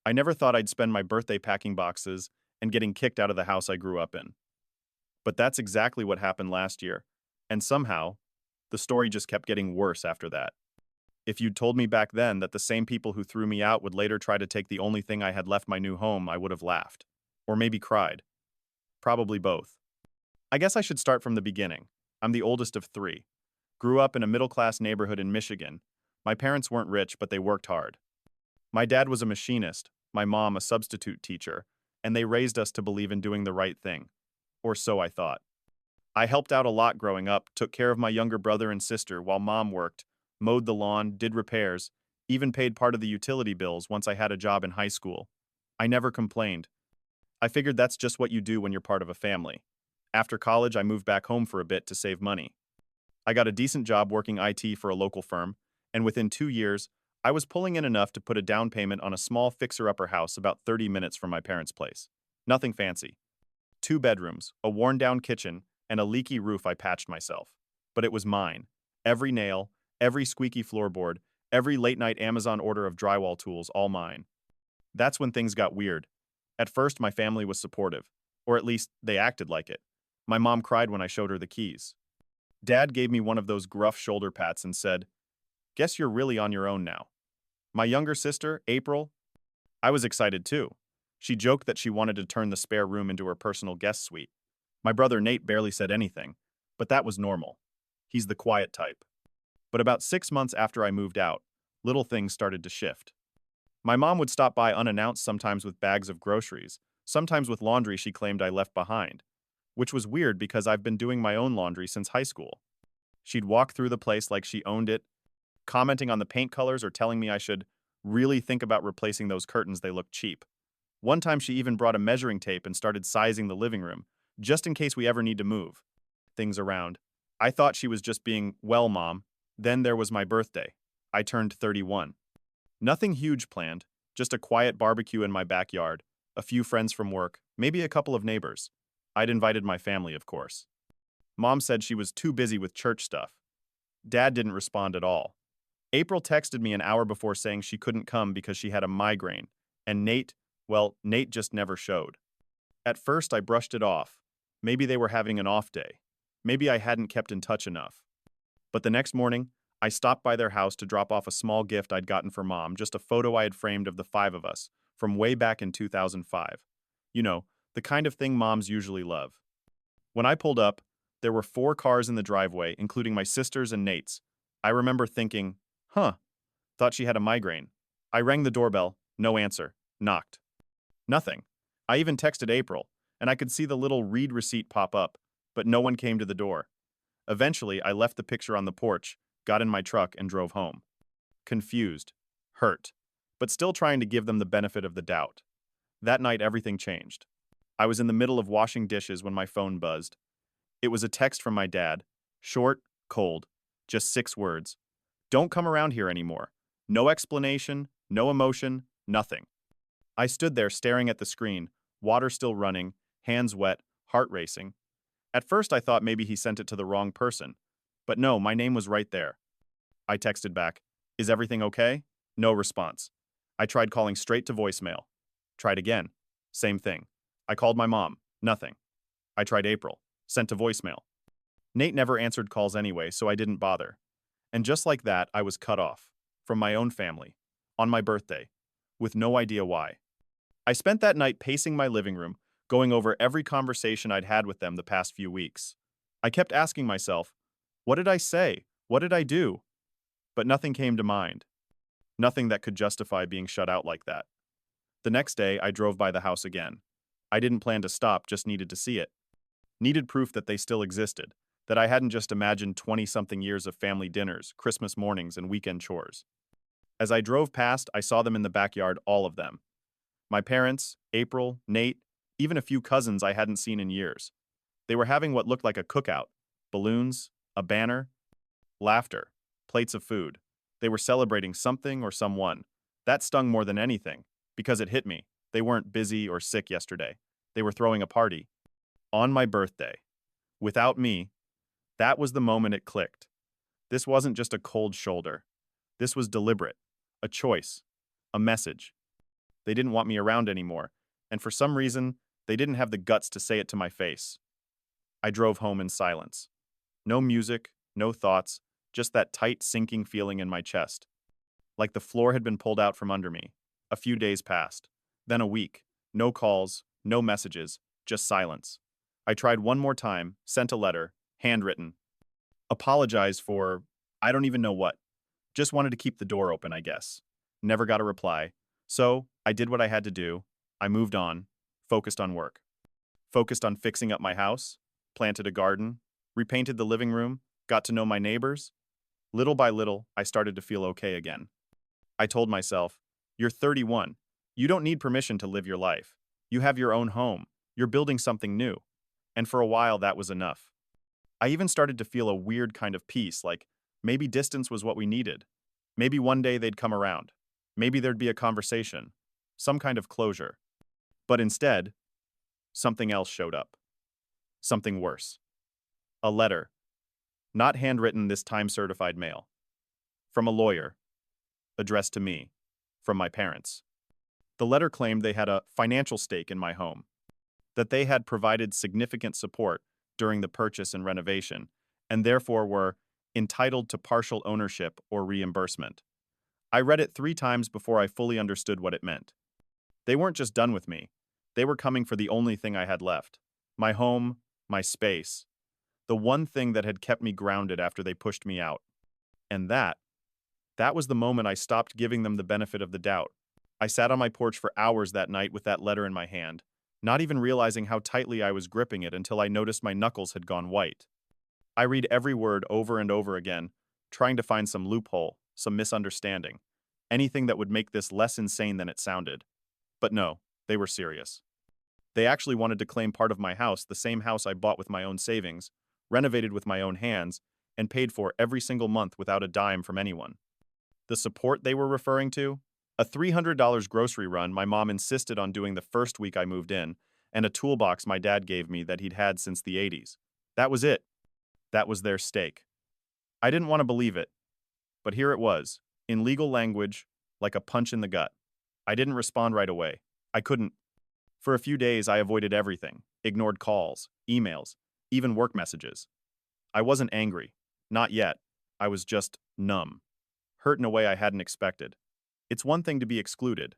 I never thought I'd spend my birthday packing boxes and getting kicked out of the house I grew up in. But that's exactly what happened last year. And somehow, the story just kept getting worse after that. If you'd told me back then that the same people who threw me out would later try to take the only thing I had left, my new home, I would have laughed. Or maybe cried. Probably both. I guess I should start from the beginning. I'm the oldest of three. Grew up in a middle-class neighborhood in Michigan. My parents weren't rich, but they worked hard. My dad was a machinist, my mom a substitute teacher, and they raised us to believe in doing the right thing. Or so I thought. I helped out a lot growing up, took care of my younger brother and sister while mom worked, mowed the lawn, did repairs, even paid part of the utility bills once I had a job in high school. I never complained. I figured that's just what you do when you're part of a family. After college, I moved back home for a bit to save money. I got a decent job working IT for a local firm, and within 2 years, I was pulling in enough to put a down payment on a small fixer-upper house about 30 minutes from my parents' place. Nothing fancy. 2 bedrooms, a worn-down kitchen, and a leaky roof I patched myself. But it was mine. Every nail, every squeaky floorboard, every late-night Amazon order of drywall tools, all mine. That's when things got weird. At first, my family was supportive, or at least they acted like it. My mom cried when I showed her the keys. Dad gave me one of those gruff shoulder pats and said, "Guess you're really on your own now." My younger sister, April, I was excited too. She joked that she wanted to turn the spare room into her personal guest suite. My brother Nate barely said anything, but that was normal. He's the quiet type. But about 6 months after I moved out, little things started to shift. My mom would stop by unannounced, sometimes with bags of groceries, sometimes with laundry she claimed I left behind, which was weird because I've been doing my own laundry since high school. She'd walk through the place like she owned it, commenting on the paint colors or telling me I should really think about replacing those curtains, they look cheap. One time she even brought a measuring tape and started sizing the living room, just in case we ever need to move things around. I thought she was just being, well, Mom. Then there was my birthday. I turned 31. Nothing huge planned, just a quiet barbecue in my backyard, a few friends from work, maybe a couple of neighbors. I'd invited my family, of course. Mom said she was too busy with church stuff. Dad didn't respond at all. April texted me an hour before saying she couldn't come because she had a migraine, and Nate just never showed. At first, I brushed it off. Maybe they were having an off day. Maybe I hadn't kept in touch enough. But the next morning, I stopped by their house to drop off a small gift I'd gotten for Mom, just a photo I had framed of the five of us, from way back in 2005. You know, the kind of thing moms usually love. When I pulled up, there were 4 cars in the driveway, including my sister's and Nate's. I remember thinking, thought she had a migraine. I rang the doorbell, no answer, knocked. Nothing. I even texted April, and I could see the little read receipt pop up, but no one came to the door. Eventually, I left the picture on the porch, got in my truck, and drove home. Confused, hurt, but still trying to give them the benefit of the doubt. That night, everything changed. I was in the middle of washing dishes when my phone buzzed. It was a text from my dad. Short, cold, just 6 words. Don't come around here anymore. No explanation, no emotion, nothing. I stood there staring at the screen, water still running, hands wet, heart racing. At first I thought maybe he sent it to the wrong person. But no, my name was right there. I texted back, "Is everything okay?" No response. I tried calling straight to voicemail. Tried again. Same thing. I called my mom. Nothing. I tried April. Sent to voicemail. Nate never answered calls anyway, so I didn't bother. And just like that, I was cut off. From my own family. On my birthday. With no idea why. I spent that night pacing my living room, going over every conversation I'd had with them the past few weeks. I kept asking myself, what did I say? What did I do? But nothing came to mind. Nothing that could justify being shut out like that. The next day, I drove by the house again. I didn't plan to stop, just needed to see it. Needed proof that they still existed, that I hadn't just imagined 20-something years of family dinners, Christmas mornings, and weekend chores. As I drove past, I saw them in the backyard, all of them. My parents, April, Nate, even a few cousins I hadn't seen in years. They were having what looked like a cookout. Balloons, a banner, laughter, plates of food. They were celebrating something or someone. That stung more than anything, because it hit me. They weren't busy or sick yesterday. They were throwing a party. On my birthday. Without me. That was the moment it clicked. This wasn't just a cold shoulder. This was deliberate. A choice. A message. They didn't want me around anymore, and for some reason, they didn't have the guts to say it to my face. I drove home in silence. No music, no thoughts, just that tight, sinking feeling in my chest. Like the floor had been pulled out from under me. A few days passed. Then a week. No calls, no messages, just silence. I tried one more time, sent a letter, handwritten. Apologized for, I don't even know what. Just wanted to keep the door open, I guess. Never got a reply. So, I did what I had to do. I moved on, focused on work. Focused on fixing up my house, planted a garden, repainted the living room, got to know my neighbors. Little by little, I started to feel okay again. I told myself, you're 31. You don't need permission to live your life. You have your own home. You're building something new. And for a while, that was enough. I even started to feel a weird kind of peace, like maybe distance was what we needed. Maybe one day they'd come around. Maybe there'd be a conversation, some kind of closure. But instead, something else showed up. Something worse. A letter. Not handwritten, this time certified mail. From a lawyer. Addressed to me. From my parents. The letter claimed they had a financial stake in my home. That they had provided significant support during the purchase and renovation, and therefore were entitled to partial ownership or reimbursement. I read it 3 times before I fully understood what it meant. They weren't just done with me. They were coming for the only thing I had left. My home, my space. The one thing that had kept me grounded after they pushed me out. And that was the moment I stopped giving them the benefit of the doubt. I sat on my porch for hours that night with that letter in my hand, not even realizing how tightly I was gripping it until I noticed my knuckles had gone white. I read every word over and over again, trying to find some loophole, some misunderstanding, anything that would make this less insane than it sounded. But no, they were serious. They actually wanted to claim part of my house, the same house I bought with my own savings, renovated with my own hands, and paid for every single month without a dime from anyone. The support they were referring to? A $300 grocery run my mom insisted on doing the first week I moved in, and a toolbox my dad gave me that he'd had since the 80s. That was it. That was their stake. I didn't want to believe it, but here it was, in legal language, like a punch in the gut. I didn't respond right away. I couldn't. For a few days, I avoided everything, ignored calls, emails, even work messages. I wasn't angry. Not yet. I was just numb. Hurt in a way I hadn't expected. It's one thing to be excluded.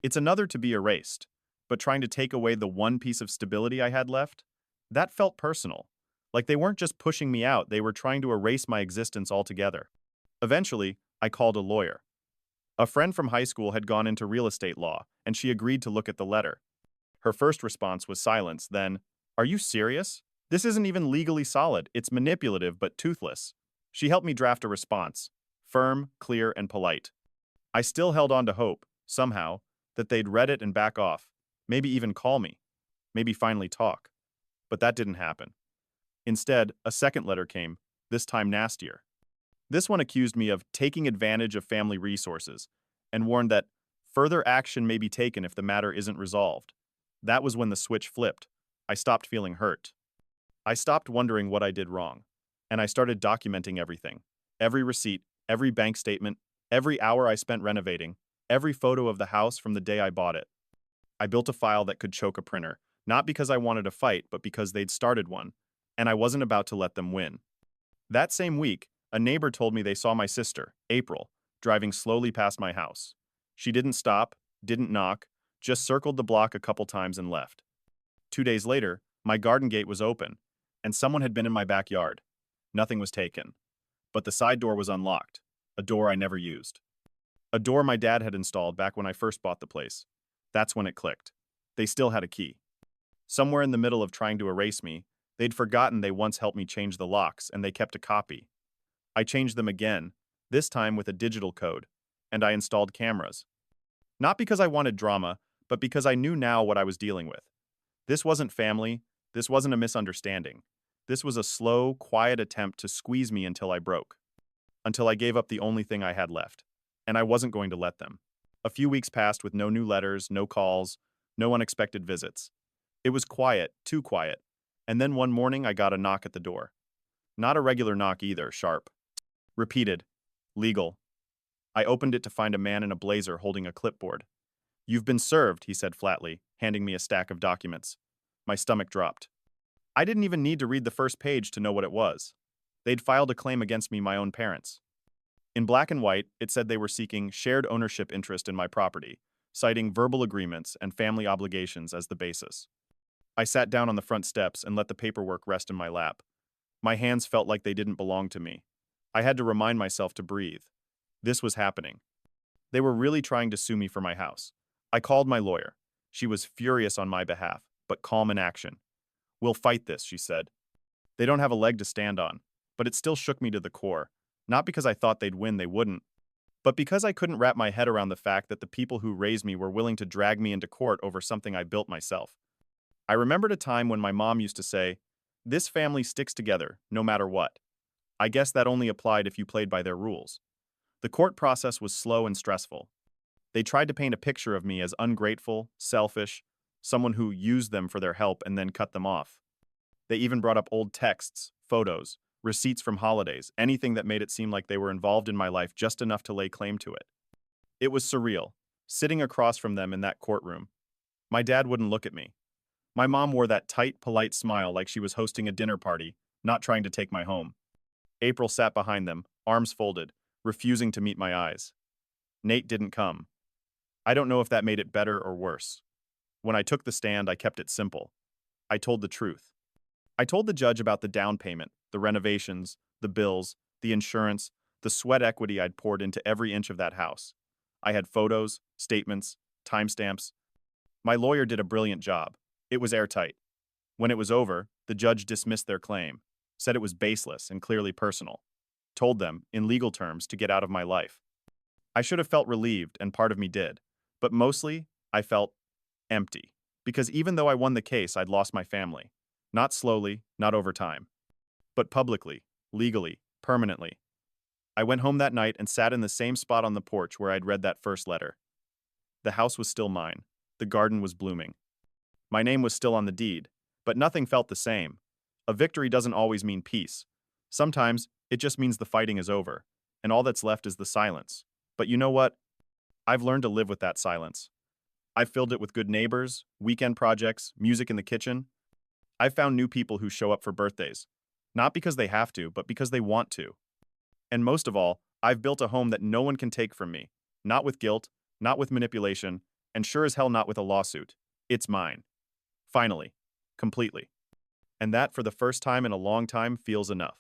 It's another to be erased. But trying to take away the one piece of stability I had left? That felt personal. Like they weren't just pushing me out, they were trying to erase my existence altogether. Eventually, I called a lawyer. A friend from high school had gone into real estate law, and she agreed to look at the letter. Her first response was silence, then, "Are you serious? This isn't even legally solid, it's manipulative but toothless." She helped me draft a response, firm, clear, and polite. I still held on to hope, somehow, that they'd read it and back off, maybe even call me, maybe finally talk. But that didn't happen. Instead, a second letter came, this time nastier. This one accused me of taking advantage of family resources and warned that further action may be taken if the matter isn't resolved. That was when the switch flipped. I stopped feeling hurt. I stopped wondering what I did wrong, and I started documenting everything. Every receipt, every bank statement, every hour I spent renovating, every photo of the house from the day I bought it. I built a file that could choke a printer, not because I wanted a fight, but because they'd started one, and I wasn't about to let them win. That same week, a neighbor told me they saw my sister, April, driving slowly past my house. She didn't stop, didn't knock, just circled the block a couple times and left. 2 days later, my garden gate was open, and someone had been in my backyard. Nothing was taken. But the side door was unlocked, a door I never used. A door my dad had installed back when I first bought the place. That's when it clicked. They still had a key. Somewhere in the middle of trying to erase me, they'd forgotten they once helped me change the locks, and they kept a copy. I changed them again, this time with a digital code, and I installed cameras. Not because I wanted drama, but because I knew now what I was dealing with. This wasn't family, this wasn't a misunderstanding. This was a slow, quiet attempt to squeeze me until I broke. Until I gave up the only thing I had left. And I wasn't going to let them. A few weeks passed with no new letters, no calls, no unexpected visits. It was quiet, too quiet. And then one morning I got a knock at the door. Not a regular knock either, sharp. Repeated. Legal. I opened it to find a man in a blazer holding a clipboard. "You've been served," he said flatly, handing me a stack of documents. My stomach dropped. I didn't even need to read the first page to know what it was. They'd filed a claim against me, my own parents. In black and white, it said they were seeking shared ownership interest in my property, citing verbal agreements and family obligations as the basis. I sat down on the front steps and let the paperwork rest in my lap. My hands felt like they didn't belong to me. I had to remind myself to breathe. This was happening. They were really trying to sue me for my house. I called my lawyer. She was furious on my behalf, but calm in action. "We'll fight this," she said. They don't have a leg to stand on, but it still shook me to the core. Not because I thought they'd win, they wouldn't, but because I couldn't wrap my head around the fact that the people who raised me were willing to drag me into court over something I built myself. I remembered a time when my mom used to say, "This family sticks together, no matter what." I guess that only applied if you played by their rules. The court process was slow and stressful. They tried to paint a picture of me as ungrateful, selfish, someone who used them for their help and then cut them off. They even brought up old texts, photos, receipts from holidays, anything that made it seem like they were involved in my life just enough to lay claim to it. It was surreal, sitting across from them in that courtroom. My dad wouldn't look at me. My mom wore that tight, polite smile like she was hosting a dinner party, not trying to take my home. April sat behind them, arms folded, refusing to meet my eyes. Nate didn't come. I don't know if that made it better or worse. When I took the stand, I kept it simple. I told the truth. I told the judge about the down payment, the renovations, the bills, the insurance, the sweat equity I'd poured into every inch of that house. I had photos, statements, timestamps. My lawyer did a brilliant job. It was airtight. When it was over, the judge dismissed their claim, said it was baseless and clearly personal, told them, in legal terms, to get out of my life. I should have felt relieved, and part of me did, but mostly, I felt empty. Because even though I won the case, I'd lost my family. Not slowly, not over time, but publicly, legally, permanently. I went home that night and sat in the same spot on the porch where I'd read that first letter. The house was still mine. The garden was blooming. My name was still on the deed, but nothing felt the same. A victory doesn't always mean peace. Sometimes, it just means the fighting is over, and all that's left is the silence. But you know what? I've learned to live with that silence. I've filled it with good neighbors, weekend projects, music in the kitchen. I've found new people who show up for birthdays. Not because they have to, but because they want to. And most of all, I've built a home that no one can take from me. Not with guilt, not with manipulation, and sure as hell not with a lawsuit. It's mine. Finally. Completely. And that, for the first time in a long time, feels enough.